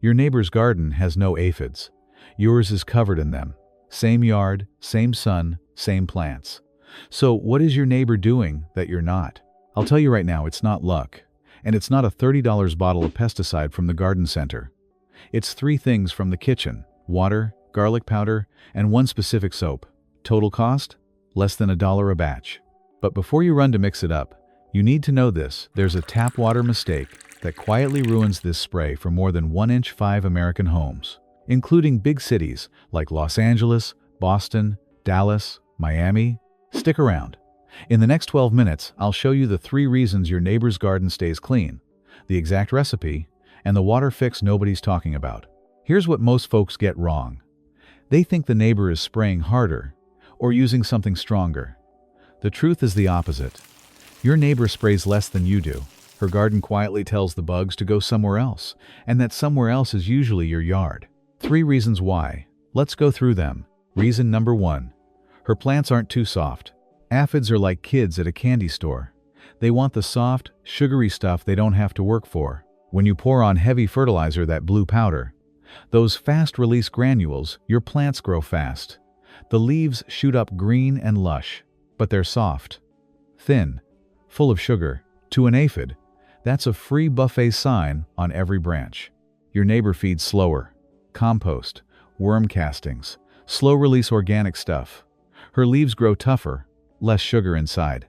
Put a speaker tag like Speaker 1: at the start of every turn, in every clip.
Speaker 1: Your neighbor's garden has no aphids. Yours is covered in them. Same yard, same sun, same plants. So what is your neighbor doing that you're not? I'll tell you right now, it's not luck. And it's not a $30 bottle of pesticide from the garden center. It's 3 things from the kitchen: water, garlic powder, and 1 specific soap. Total cost? Less than $1 a batch. But before you run to mix it up, you need to know this: there's a tap water mistake that quietly ruins this spray for more than 1-5 American homes, including big cities like Los Angeles, Boston, Dallas, Miami. Stick around. In the next 12 minutes, I'll show you the 3 reasons your neighbor's garden stays clean, the exact recipe, and the water fix nobody's talking about. Here's what most folks get wrong. They think the neighbor is spraying harder or using something stronger. The truth is the opposite. Your neighbor sprays less than you do. Her garden quietly tells the bugs to go somewhere else, and that somewhere else is usually your yard. 3 reasons why. Let's go through them. Reason number 1. Her plants aren't too soft. Aphids are like kids at a candy store. They want the soft, sugary stuff they don't have to work for. When you pour on heavy fertilizer, that blue powder, those fast-release granules, your plants grow fast. The leaves shoot up green and lush, but they're soft, thin, full of sugar. To an aphid, that's a free buffet sign on every branch. Your neighbor feeds slower: compost, worm castings, slow-release organic stuff. Her leaves grow tougher, less sugar inside.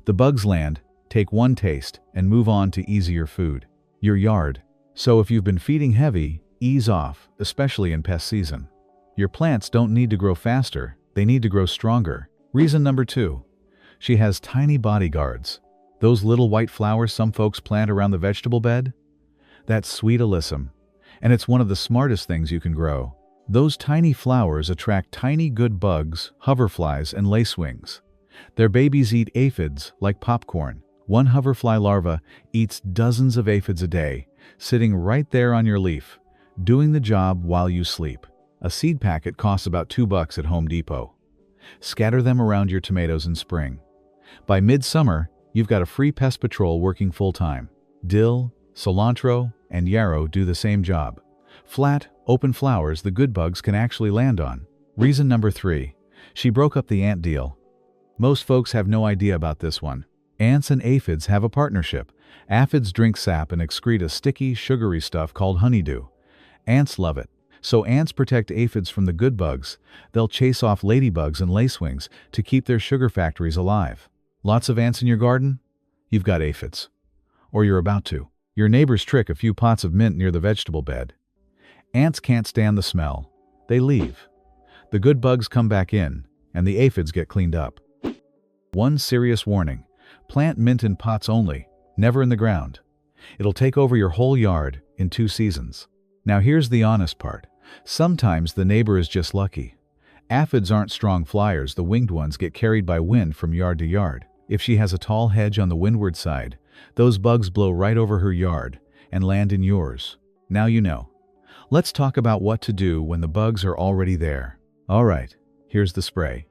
Speaker 1: The bugs land, take 1 taste, and move on to easier food: your yard. So if you've been feeding heavy, ease off, especially in pest season. Your plants don't need to grow faster, they need to grow stronger. Reason number 2. She has tiny bodyguards. Those little white flowers some folks plant around the vegetable bed? That's sweet alyssum, and it's one of the smartest things you can grow. Those tiny flowers attract tiny good bugs, hoverflies, and lacewings. Their babies eat aphids like popcorn. One hoverfly larva eats dozens of aphids a day, sitting right there on your leaf, doing the job while you sleep. A seed packet costs about $2 at Home Depot. Scatter them around your tomatoes in spring. By midsummer, you've got a free pest patrol working full-time. Dill, cilantro, and yarrow do the same job. Flat, open flowers the good bugs can actually land on. Reason number 3. She broke up the ant deal. Most folks have no idea about this one. Ants and aphids have a partnership. Aphids drink sap and excrete a sticky, sugary stuff called honeydew. Ants love it. So ants protect aphids from the good bugs. They'll chase off ladybugs and lacewings to keep their sugar factories alive. Lots of ants in your garden? You've got aphids. Or you're about to. Your neighbors trick a few pots of mint near the vegetable bed. Ants can't stand the smell. They leave. The good bugs come back in, and the aphids get cleaned up. One serious warning: plant mint in pots only, never in the ground. It'll take over your whole yard in 2 seasons. Now here's the honest part. Sometimes the neighbor is just lucky. Aphids aren't strong flyers. The winged ones get carried by wind from yard to yard. If she has a tall hedge on the windward side, those bugs blow right over her yard and land in yours. Now you know. Let's talk about what to do when the bugs are already there. All right, here's the spray.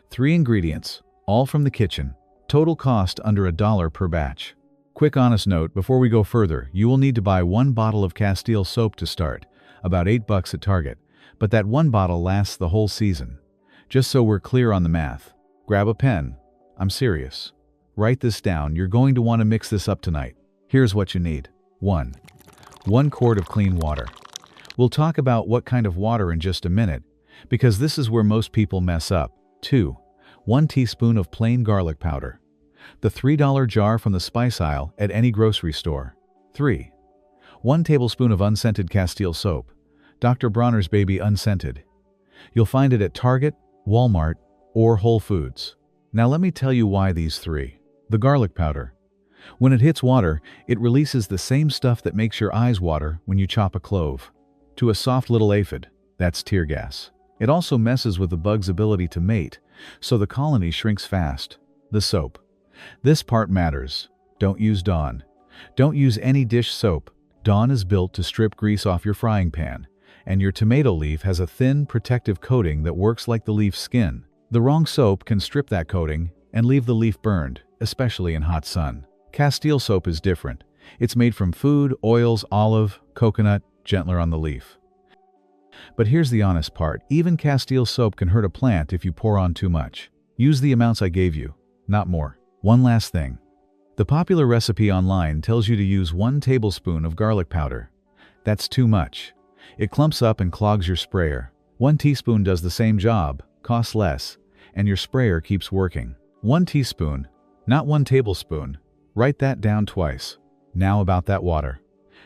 Speaker 1: 3 ingredients, all from the kitchen. Total cost under $1 per batch. Quick honest note before we go further: you will need to buy 1 bottle of Castile soap to start, about $8 at Target, but that 1 bottle lasts the whole season. Just so we're clear on the math, grab a pen. I'm serious. Write this down. You're going to want to mix this up tonight. Here's what you need. 1 quart of clean water. We'll talk about what kind of water in just a minute, because this is where most people mess up. 2 1 teaspoon of plain garlic powder. The $3 jar from the spice aisle at any grocery store. 3 1 tablespoon of unscented Castile soap. Dr. Bronner's Baby Unscented. You'll find it at Target, Walmart, or Whole Foods. Now let me tell you why these 3. The garlic powder. When it hits water, it releases the same stuff that makes your eyes water when you chop a clove. To a soft little aphid, that's tear gas. It also messes with the bug's ability to mate, so the colony shrinks fast. The soap. This part matters. Don't use Dawn. Don't use any dish soap. Dawn is built to strip grease off your frying pan, and your tomato leaf has a thin, protective coating that works like the leaf's skin. The wrong soap can strip that coating and leave the leaf burned, especially in hot sun. Castile soap is different. It's made from food, oils, olive, coconut, gentler on the leaf. But here's the honest part. Even Castile soap can hurt a plant if you pour on too much. Use the amounts I gave you, not more. One last thing. The popular recipe online tells you to use 1 tablespoon of garlic powder. That's too much. It clumps up and clogs your sprayer. 1 teaspoon does the same job, costs less, and your sprayer keeps working. 1 teaspoon, not 1 tablespoon. Write that down twice. Now about that water.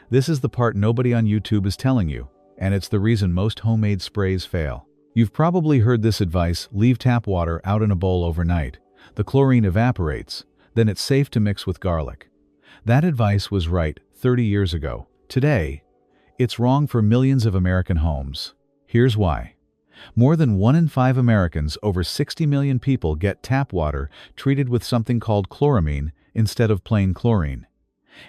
Speaker 1: This is the part nobody on YouTube is telling you, and it's the reason most homemade sprays fail. You've probably heard this advice: leave tap water out in a bowl overnight. The chlorine evaporates, then it's safe to mix with garlic. That advice was right 30 years ago. Today, it's wrong for millions of American homes. Here's why. More than 1 in 5 Americans, over 60 million people, get tap water treated with something called chloramine instead of plain chlorine.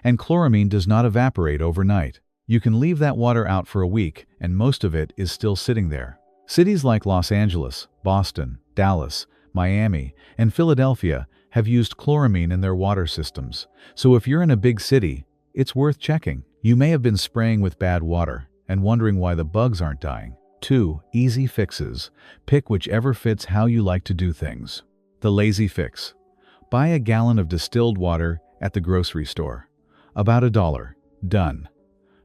Speaker 1: And chloramine does not evaporate overnight. You can leave that water out for a week, and most of it is still sitting there. Cities like Los Angeles, Boston, Dallas, Miami, and Philadelphia have used chloramine in their water systems. So if you're in a big city, it's worth checking. You may have been spraying with bad water and wondering why the bugs aren't dying. 2 easy fixes. Pick whichever fits how you like to do things. The lazy fix. Buy a gallon of distilled water at the grocery store. About $1. Done.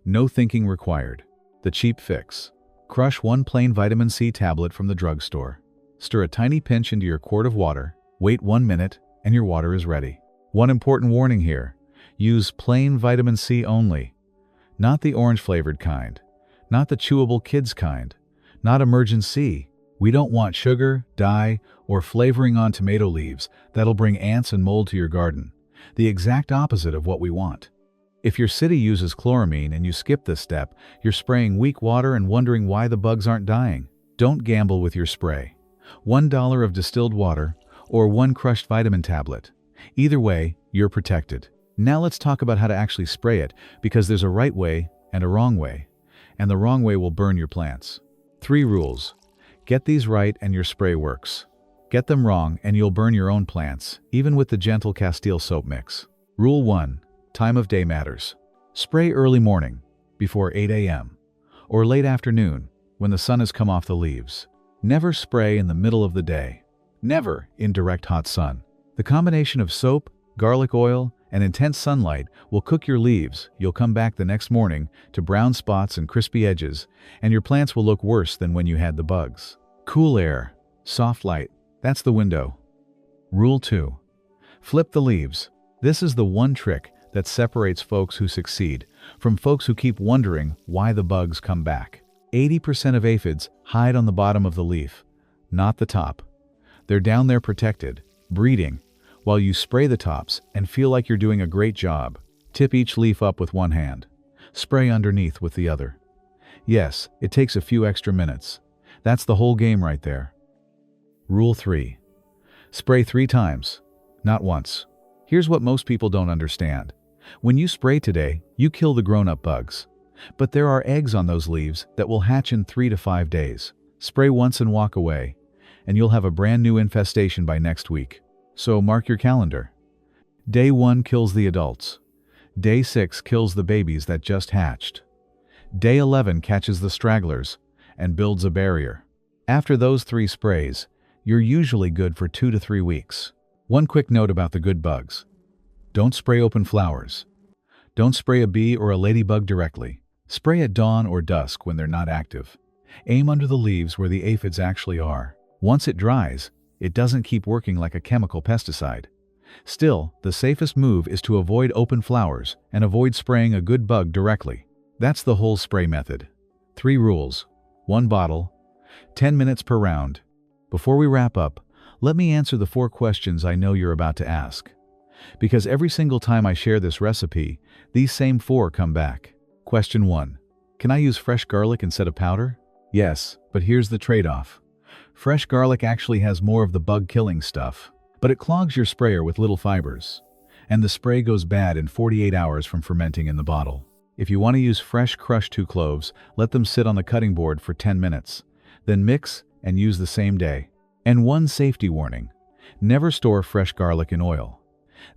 Speaker 1: No thinking required. The cheap fix. Crush 1 plain vitamin C tablet from the drugstore. Stir a tiny pinch into your quart of water. Wait 1 minute, and your water is ready. One important warning here. Use plain vitamin C only. Not the orange-flavored kind. Not the chewable kids kind. Not Emergen-C. We don't want sugar, dye, or flavoring on tomato leaves that'll bring ants and mold to your garden. The exact opposite of what we want. If your city uses chloramine and you skip this step, you're spraying weak water and wondering why the bugs aren't dying. Don't gamble with your spray. $1 of distilled water or 1 crushed vitamin tablet. Either way, you're protected. Now let's talk about how to actually spray it, because there's a right way and a wrong way, and the wrong way will burn your plants. 3 rules. Get these right and your spray works. Get them wrong and you'll burn your own plants, even with the gentle Castile soap mix. Rule 1. Time of day matters. Spray early morning, before 8 a.m., or late afternoon, when the sun has come off the leaves. Never spray in the middle of the day. Never in direct hot sun. The combination of soap, garlic oil, and intense sunlight will cook your leaves. You'll come back the next morning to brown spots and crispy edges, and your plants will look worse than when you had the bugs. Cool air, soft light, that's the window. Rule 2. Flip the leaves. This is the one trick that separates folks who succeed from folks who keep wondering why the bugs come back. 80% of aphids hide on the bottom of the leaf, not the top. They're down there protected, breeding, while you spray the tops and feel like you're doing a great job. Tip each leaf up with 1 hand. Spray underneath with the other. Yes, it takes a few extra minutes. That's the whole game right there. Rule 3. Spray 3 times, not once. Here's what most people don't understand. When you spray today, you kill the grown-up bugs. But there are eggs on those leaves that will hatch in 3 to 5 days. Spray once and walk away, and you'll have a brand new infestation by next week. So mark your calendar. Day 1 kills the adults. Day 6 kills the babies that just hatched. Day 11 catches the stragglers and builds a barrier. After those 3 sprays, you're usually good for 2 to 3 weeks. One quick note about the good bugs. Don't spray open flowers. Don't spray a bee or a ladybug directly. Spray at dawn or dusk when they're not active. Aim under the leaves where the aphids actually are. Once it dries, it doesn't keep working like a chemical pesticide. Still, the safest move is to avoid open flowers and avoid spraying a good bug directly. That's the whole spray method. 3 rules. 1 bottle. 10 minutes per round. Before we wrap up, let me answer the 4 questions I know you're about to ask. Because every single time I share this recipe, these same 4 come back. Question 1. Can I use fresh garlic instead of powder? Yes, but here's the trade-off. Fresh garlic actually has more of the bug-killing stuff, but it clogs your sprayer with little fibers, and the spray goes bad in 48 hours from fermenting in the bottle. If you want to use fresh crushed 2 cloves, let them sit on the cutting board for 10 minutes, then mix and use the same day. And one safety warning: never store fresh garlic in oil.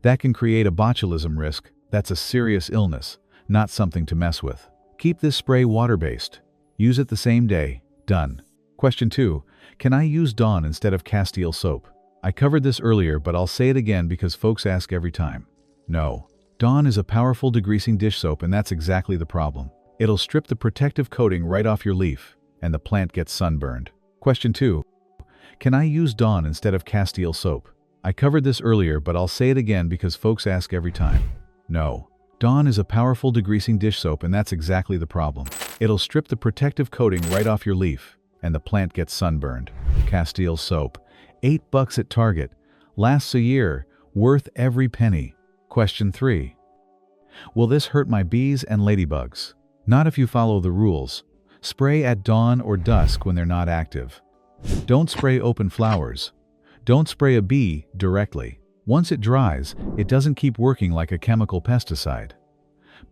Speaker 1: That can create a botulism risk. That's a serious illness, not something to mess with. Keep this spray water-based. Use it the same day. Done. Question 2. Can I use Dawn instead of Castile soap? I covered this earlier, but I'll say it again because folks ask every time. No. Dawn is a powerful degreasing dish soap, and that's exactly the problem. It'll strip the protective coating right off your leaf, and the plant gets sunburned. Question 2. Can I use Dawn instead of Castile soap? I covered this earlier, but I'll say it again because folks ask every time. No. Dawn is a powerful degreasing dish soap, and that's exactly the problem. It'll strip the protective coating right off your leaf, and the plant gets sunburned. Castile soap. $8 at Target. Lasts a year. Worth every penny. Question 3. Will this hurt my bees and ladybugs? Not if you follow the rules. Spray at dawn or dusk when they're not active. Don't spray open flowers. Don't spray a bee directly. Once it dries, it doesn't keep working like a chemical pesticide.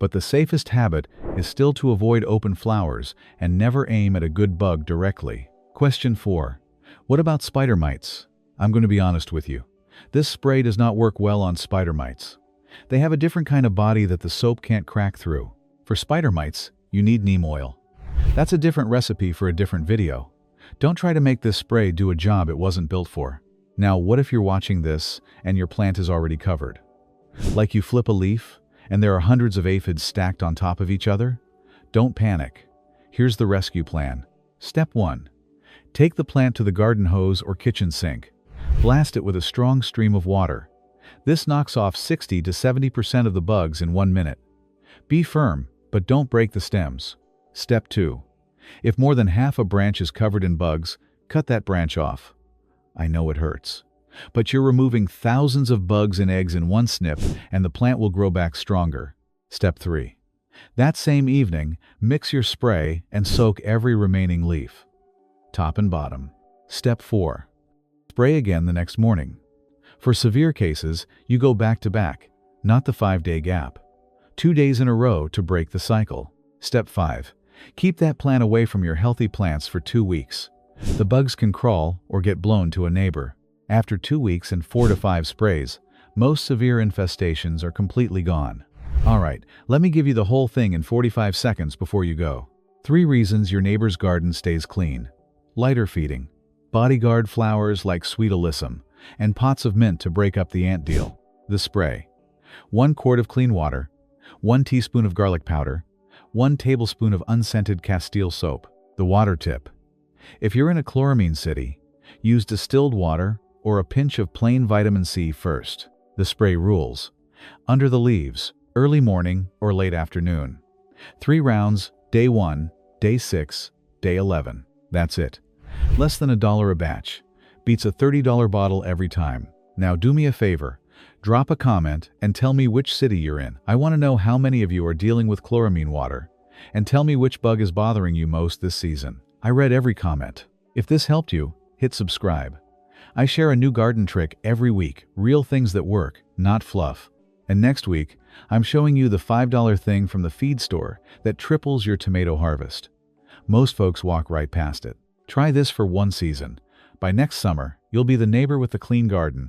Speaker 1: But the safest habit is still to avoid open flowers and never aim at a good bug directly. Question 4. What about spider mites? I'm going to be honest with you. This spray does not work well on spider mites. They have a different kind of body that the soap can't crack through. For spider mites, you need neem oil. That's a different recipe for a different video. Don't try to make this spray do a job it wasn't built for. Now, what if you're watching this and your plant is already covered? Like you flip a leaf and there are hundreds of aphids stacked on top of each other? Don't panic. Here's the rescue plan. Step 1. Take the plant to the garden hose or kitchen sink. Blast it with a strong stream of water. This knocks off 60 to 70% of the bugs in 1 minute. Be firm, but don't break the stems. Step 2. If more than half a branch is covered in bugs, cut that branch off. I know it hurts, but you're removing thousands of bugs and eggs in one snip, and the plant will grow back stronger. Step 3. That same evening, mix your spray and soak every remaining leaf, top and bottom. Step 4. Spray again the next morning. For severe cases, you go back to back, not the 5-day gap. 2 days in a row to break the cycle. Step 5. Keep that plant away from your healthy plants for 2 weeks. The bugs can crawl or get blown to a neighbor. After 2 weeks and 4 to 5 sprays, most severe infestations are completely gone. Alright, let me give you the whole thing in 45 seconds before you go. 3 reasons your neighbor's garden stays clean. Lighter feeding, bodyguard flowers like sweet alyssum, and pots of mint to break up the ant deal. The spray. 1 quart of clean water, 1 teaspoon of garlic powder, 1 tablespoon of unscented Castile soap. The water tip. If you're in a chloramine city, use distilled water or a pinch of plain vitamin C first. The spray rules. Under the leaves, early morning or late afternoon. 3 rounds, day 1, day 6, day 11. That's it. Less than $1 a batch. Beats a $30 bottle every time. Now do me a favor. Drop a comment and tell me which city you're in. I want to know how many of you are dealing with chloramine water. And tell me which bug is bothering you most this season. I read every comment. If this helped you, hit subscribe. I share a new garden trick every week, real things that work, not fluff. And next week, I'm showing you the $5 thing from the feed store that triples your tomato harvest. Most folks walk right past it. Try this for 1 season. By next summer, you'll be the neighbor with the clean garden,